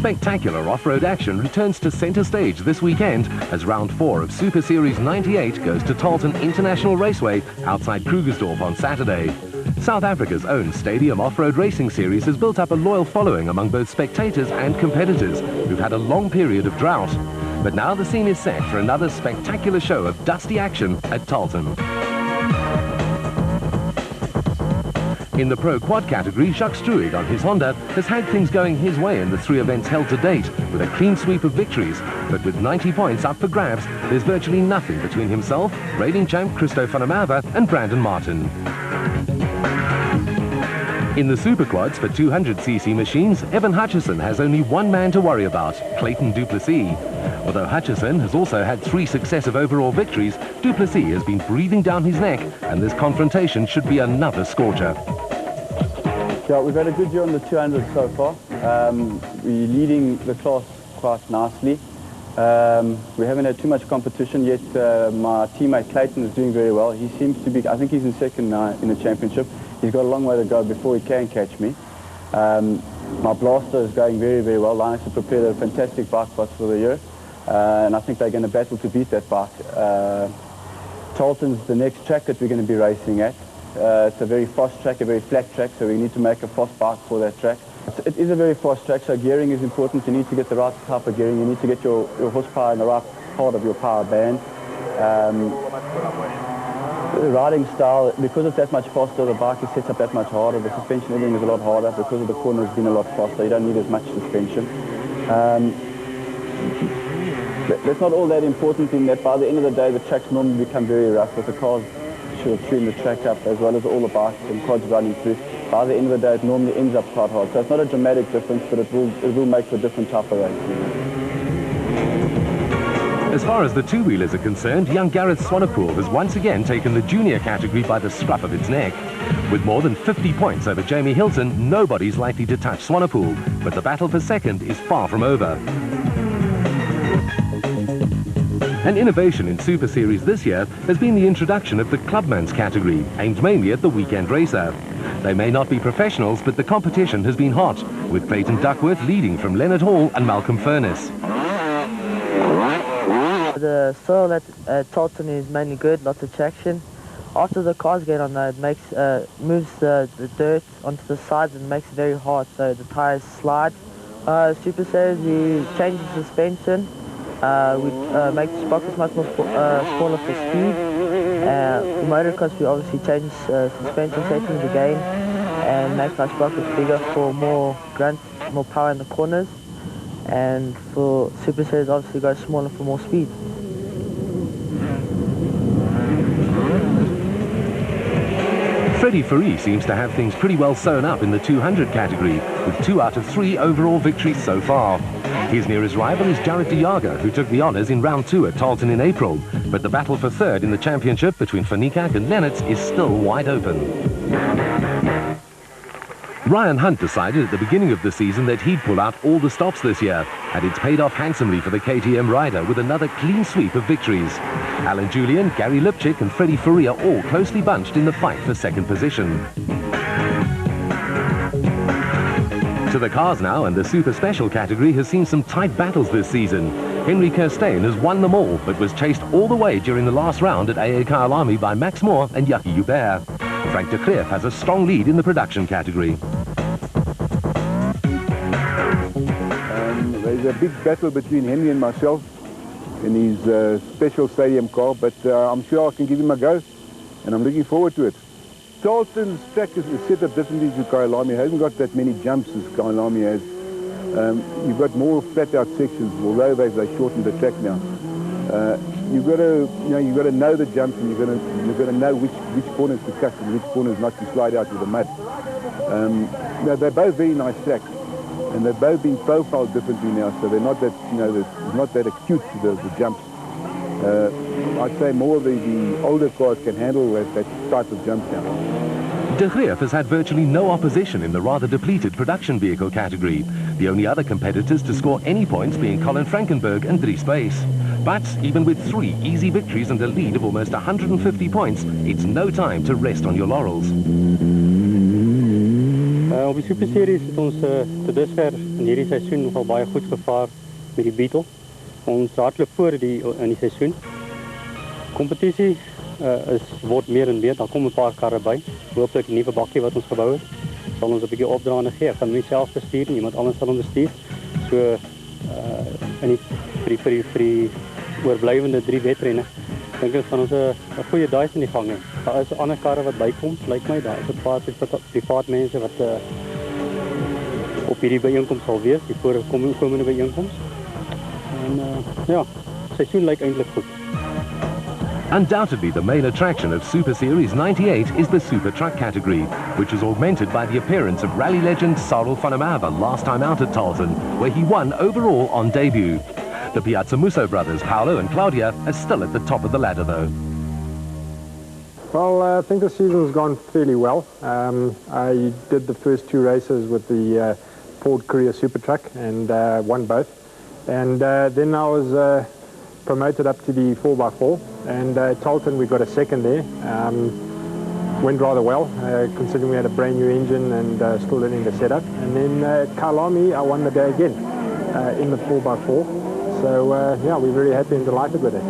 Spectacular off-road action returns to centre stage this weekend as round 4 of Super Series 98 goes to Tarleton International Raceway outside Krugersdorp on Saturday. South Africa's own Stadium Off-Road Racing Series has built up a loyal following among both spectators and competitors who've had a long period of drought. But now the scene is set for another spectacular show of dusty action at Tarleton. In the Pro Quad category, Jacques Struig on his Honda has had things going his way in the 3 events held to date, with a clean sweep of victories. But with 90 points up for grabs, there's virtually nothing between himself, reigning champ Christo van der Merwe and Brandon Martin. In the Super Quads for 200cc machines, Evan Hutchison has only one man to worry about, Clayton Du Plessis. Although Hutchison has also had 3 successive overall victories, Du Plessis has been breathing down his neck, and this confrontation should be another scorcher. Yeah, we've had a good year on the 200 so far. We're leading the class quite nicely. We haven't had too much competition yet. My teammate Clayton is doing very well. He seems to be, I think he's in second now in the championship. He's got a long way to go before he can catch me. My Blaster is going very, very well. Linus has prepared a fantastic bike for us for the year. And I think they're going to battle to beat that bike. Tarleton's the next track that we're going to be racing at. It's a very fast track, a very flat track, so we need to make a fast bike for that track. It is a very fast track, so gearing is important. You need to get the right type of gearing. You need to get your horsepower in the right part of your power band. The riding style, because it's that much faster, the bike is set up that much harder. The suspension everything is a lot harder. Because of the corner has been a lot faster, you don't need as much suspension. That's not all that important in that by the end of the day, the tracks normally become very rough with the cars chewing the track up as well as all the bikes and quads running through. By the end of the day, it normally ends up quite hard. So it's not a dramatic difference, but it will make for a different type of race. As far as the two-wheelers are concerned, young Gareth Swanepoel has once again taken the junior category by the scruff of its neck. With more than 50 points over Jamie Hilton, nobody's likely to touch Swanepoel, but the battle for second is far from over. An innovation in Super Series this year has been the introduction of the Clubman's category, aimed mainly at the weekend racer. They may not be professionals, but the competition has been hot, with Clayton Duckworth leading from Leonard Hall and Malcolm Furness. The soil at Tarleton is mainly good, lots of traction. After the cars get on there, it moves the dirt onto the sides and makes it very hard, so the tyres slide. Super Series, we change the suspension. We make the sprockets much more smaller for speed. For motocross, we obviously change suspension settings again and make our sprockets bigger for more grunt, more power in the corners. And for Super Series, obviously go smaller for more speed. Freddie Fourie seems to have things pretty well sewn up in the 200 category, with 2 out of 3 overall victories so far. His nearest rival is Jared de Jager, who took the honours in round 2 at Tarleton in April, but the battle for third in the championship between Van Niekerk and Lennertz is still wide open. Ryan Hunt decided at the beginning of the season that he'd pull out all the stops this year, and it's paid off handsomely for the KTM rider with another clean sweep of victories. Alan Julian, Gary Lipchik and Freddie Fourie are all closely bunched in the fight for second position. To the cars now, and the Super Special category has seen some tight battles this season. Henry Kirstein has won them all, but was chased all the way during the last round at AA Kyalami by Max Moore and Jackie Hubert. Frank de Greef has a strong lead in the production category. There's a big battle between Henry and myself in his special stadium car, but I'm sure I can give him a go, and I'm looking forward to it. Tarleton's track is set up differently to Kyalami. It hasn't got that many jumps as Kyalami has. You've got more flat-out sections, although they've shortened the track now. You've got to know the jumps, and you've got to know which corners to cut and which corners not to slide out with the mud. They're both very nice tracks, and they've both been profiled differently now, so they're not that they're not that acute to the jumps. I'd say more of the older cars can handle that type of jump now. De Greef has had virtually no opposition in the rather depleted production vehicle category, the only other competitors to score any points being Colin Frankenberg and Dries Bass. But even with 3 easy victories and a lead of almost 150 points, it's no time to rest on your laurels. Op die Super Series het ons tot dusver in hierdie seisoen nogal baie goed gevaar met die Beetle. Ons hardloop voor in die seisoen. Competisie word meer en meer, daar kom 'n paar karre by. Hooplik 'n nuwe bakkie wat ons gebou het. Sal ons 'n bietjie opdraande gee. Ek gaan nie self bestuur nie, iemand anders sal hom bestuur. So vir die oorblywende 3 wedrenne dink ek van ons 'n goeie daai in die gang hê. Daar is ander karre wat bykom, lyk my. Daar is 'n paar privaat mense wat op hierdie byeenkoms sal wees, die voorkomende byeenkoms. En ja, seisoen lyk eintlik goed. Undoubtedly, the main attraction of Super Series 98 is the Super Truck category, which was augmented by the appearance of rally legend Sarel van der Merwe last time out at Tarleton, where he won overall on debut. The Piazza Musso brothers, Paolo and Claudia, are still at the top of the ladder though. Well, I think the season's gone fairly well. I did the first 2 races with the Ford Courier Super Truck and won both. And then I was promoted up to the 4x4, and at Tarleton we got a second there. Went rather well, considering we had a brand new engine and still learning the setup. And then at Kyalami I won the day again in the 4x4. So yeah, we're very happy and delighted with it.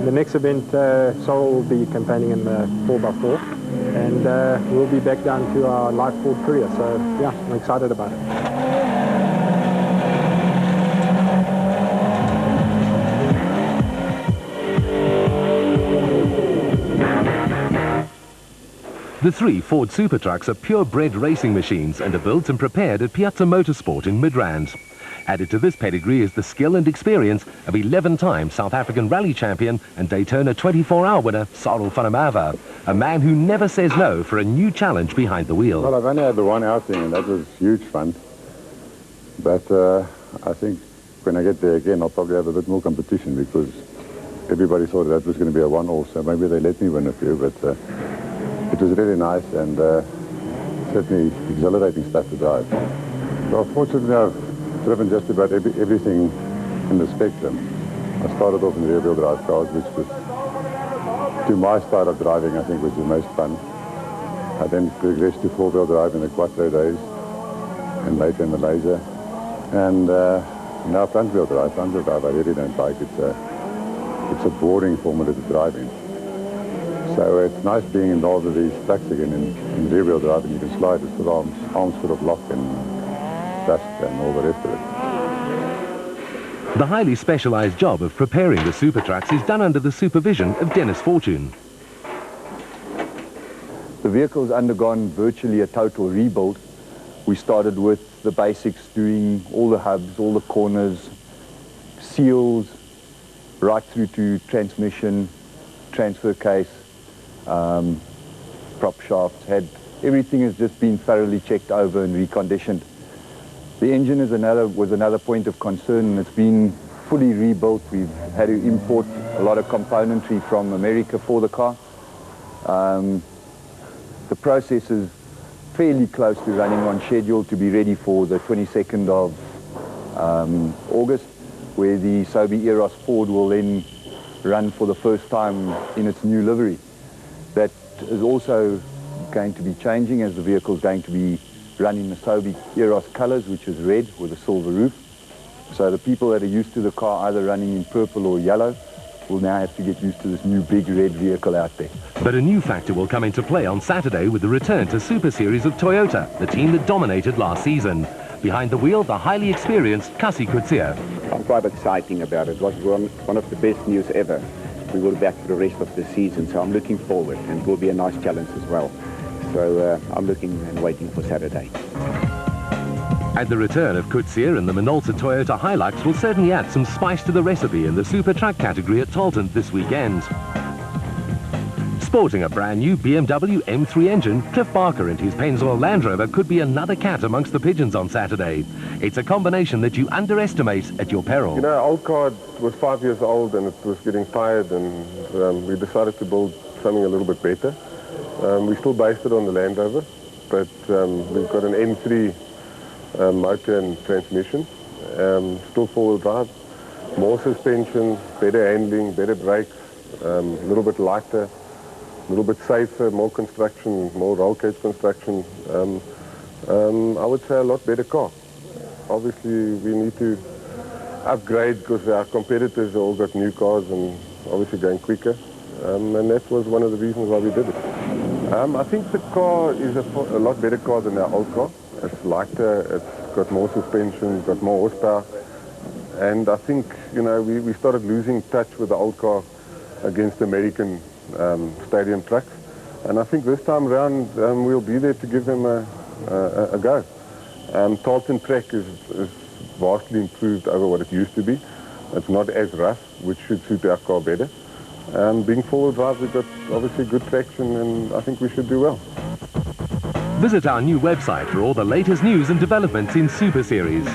The next event, Sorrel will be campaigning in the 4x4, and we'll be back down to our live Ford Courier. So yeah, I'm excited about it. The 3 Ford Super Trucks are purebred racing machines and are built and prepared at Piazza Motorsport in Midrand. Added to this pedigree is the skill and experience of 11-time South African rally champion and Daytona 24-hour winner Sarel van der Merwe, a man who never says no for a new challenge behind the wheel. Well, I've only had the one outing, and that was huge fun. But I think when I get there again, I'll probably have a bit more competition, because everybody thought that was going to be a one-all, so maybe they let me win a few, but it was really nice and certainly exhilarating stuff to drive. Well, fortunately, I've driven just about everything in the spectrum. I started off in rear-wheel drive cars, which was, to my style of driving, I think was the most fun. I then progressed to 4-wheel drive in the Quattro days, and later in the Laser. And now front-wheel drive. Front-wheel drive I really don't like. It's a boring formula to drive in. So it's nice being involved with these trucks again in rear-wheel drive, and you can slide with arms full of lock and dust and all the rest of it. The highly specialized job of preparing the Super Trucks is done under the supervision of Dennis Fortune. The vehicle's undergone virtually a total rebuild. We started with the basics, doing all the hubs, all the corners, seals, right through to transmission, transfer case, prop shafts. Everything has just been thoroughly checked over and reconditioned. The engine was another point of concern, and it's been fully rebuilt. We've had to import a lot of componentry from America for the car. The process is fairly close to running on schedule to be ready for the 22nd of August, where the Sobe Eros Ford will then run for the first time in its new livery. That is also going to be changing, as the vehicle is going to be running the Sobe Eros colors, which is red with a silver roof. So the people that are used to the car either running in purple or yellow will now have to get used to this new big red vehicle out there. But a new factor will come into play on Saturday with the return to Super Series of Toyota, the team that dominated last season. Behind the wheel, the highly experienced Kasi Coetzee. I'm quite exciting about it. It was one of the best news ever. We will be back for the rest of the season, so I'm looking forward, and it will be a nice challenge as well. So I'm looking and waiting for Saturday. And the return of Coetzee and the Minolta Toyota Hilux will certainly add some spice to the recipe in the Super Truck category at Tarleton this weekend. Sporting a brand new BMW M3 engine, Cliff Barker and his Pennzoil Land Rover could be another cat amongst the pigeons on Saturday. It's a combination that you underestimate at your peril. You know, our old car was 5 years old and it was getting tired, and we decided to build something a little bit better. We still based it on the Land Rover, but we've got an M3 motor and transmission, still four-wheel drive, more suspension, better handling, better brakes, a little bit lighter, a little bit safer, more construction, more roll cage construction. I would say a lot better car. Obviously, we need to upgrade because our competitors all got new cars and obviously going quicker. And that was one of the reasons why we did it. I think the car is a lot better car than our old car. It's lighter, it's got more suspension, got more horsepower. And I think, you know, we started losing touch with the old car against American stadium trucks. And I think this time around we'll be there to give them a go. Tarleton track is vastly improved over what it used to be. It's not as rough, which should suit our car better. Being four-wheel drive, we've got obviously good traction, and I think we should do well. Visit our new website for all the latest news and developments in Super Series.